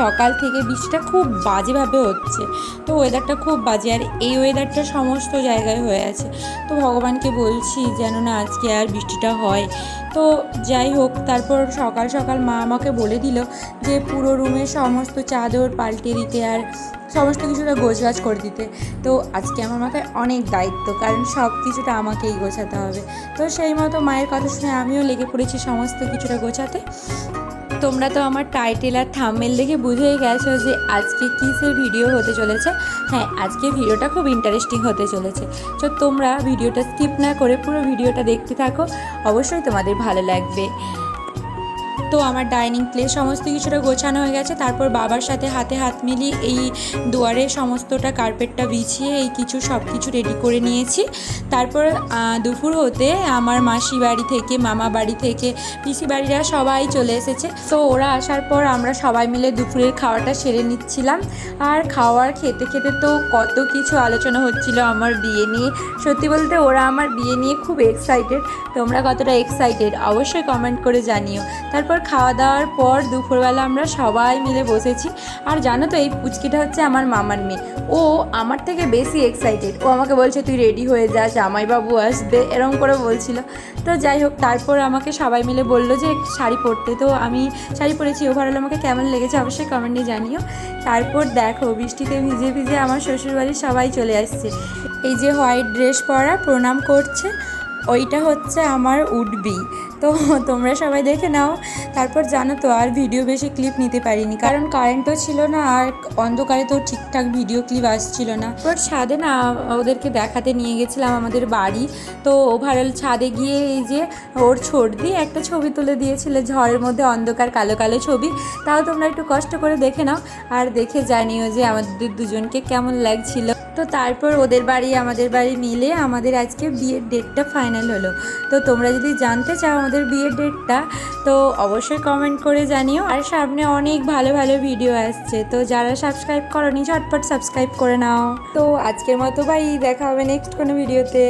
সকাল থেকে বৃষ্টিটা খুব বাজেভাবে হচ্ছে। তো ওয়েদারটা খুব বাজে, আর এই ওয়েদারটা সমস্ত জায়গায় হয়ে আছে। তো ভগবানকে বলছি যেন না আজকে আর বৃষ্টিটা হয়। তো যাই হোক, তারপর সকাল সকাল মা আমাকে বলে দিল যে পুরো রুমের সমস্ত চাদর পাল্টে দিতে আর সমস্ত কিছুটা গোছগাছ করে দিতে। তো আজকে আমার মাথায় অনেক দায়িত্ব, কারণ সব কিছুটা আমাকেই গোছাতে হবে। তো সেই মতো মায়ের কথা শুনে আমিও লেগে পড়েছি সমস্ত কিছুটা গোছাতে। তোমরা তো আমার টাইটেল আর থাম্বনেল দেখে বুঝেই গেছো যে আজকে কিসের ভিডিও হতে চলেছে। হ্যাঁ, আজকে ভিডিওটা খুব ইন্টারেস্টিং হতে চলেছে। তো তোমরা ভিডিওটা স্কিপ না করে পুরো ভিডিওটা দেখতে থাকো, অবশ্যই তোমাদের ভালো লাগবে। তো আমার ডাইনিং প্লেস সমস্ত কিছুটা গোছানো হয়ে গেছে। তারপর বাবার সাথে হাতে হাত মিলিয়ে এই দুয়ারে সমস্তটা কার্পেটটা বিছিয়ে এই সব কিছু রেডি করে নিয়েছি। তারপর দুপুর হতে আমার মাসি বাড়ি থেকে, মামা বাড়ি থেকে, পিসি বাড়িরা সবাই চলে এসেছে। তো ওরা আসার পর আমরা সবাই মিলে দুপুরের খাওয়াটা সেরে নিচ্ছিলাম। আর খেতে খেতে তো কত কিছু আলোচনা হচ্ছিল আমার বিয়ে নিয়ে। সত্যি বলতে ওরা আমার বিয়ে নিয়ে খুব এক্সাইটেড। তোমরা কতটা এক্সাইটেড অবশ্যই কমেন্ট করে জানিও। তারপর খাওয়া দাওয়ার পর দুপুরবেলা আমরা সবাই মিলে বসেছি। আর জানো তো, এই পুচকিটা হচ্ছে আমার মামার মেয়ে। ও আমার থেকে বেশি এক্সাইটেড। ও আমাকে বলছে তুই রেডি হয়ে যা, জামাইবাবু আসবে, এরকম করে বলছিল। তো যাই হোক, তারপর আমাকে সবাই মিলে বললো যে শাড়ি পরতে। তো আমি শাড়ি পরেছি। ওভারঅল আমাকে কেমন লেগেছে অবশ্যই কমেন্টে জানিও। তারপর দেখো, বৃষ্টিতে ভিজে ভিজে আমার শ্বশুরবাড়ির সবাই চলে আসছে। এই যে হোয়াইট ড্রেস পরা প্রণাম করছে, ওইটা হচ্ছে আমার উডবি। তো তোমরা সবাই দেখে নাও। তারপর জানো তো, আর ভিডিও বেশি ক্লিপ নিতে পারিনি, কারণ কারেন্টও ছিল না, আর অন্ধকারে তো ঠিকঠাক ভিডিও ক্লিপ আসছিল না। তারপর ছাদে না ওদেরকে দেখাতে নিয়ে গেছিলাম আমাদের বাড়ি। তো ওভারঅল ছাদে গিয়ে এই যে ওর ছোট দিয়ে একটা ছবি তুলে দিয়েছিল, ঝড়ের মধ্যে অন্ধকার কালো কালো ছবি। তাও তোমরা একটু কষ্ট করে দেখে নাও, আর দেখে জানিও যে আমাদের দুজনকে কেমন লাগছিল। তো তারপর ওদের বাড়ি আমাদের বাড়ি মিলে আমাদের আজকে বিয়ের ডেটটা ফাইনাল হলো। তো তোমরা যদি জানতে চাও আমাদের বিয়ের ডেটটা, তো অবশ্যই কমেন্ট করে জানিও। আর সামনে অনেক ভালো ভালো ভিডিও আসছে, তো যারা সাবস্ক্রাইব করোনি ঝটপট সাবস্ক্রাইব করে নাও। তো আজকের মতো বাই, দেখা হবে নেক্সট কোনো ভিডিওতে।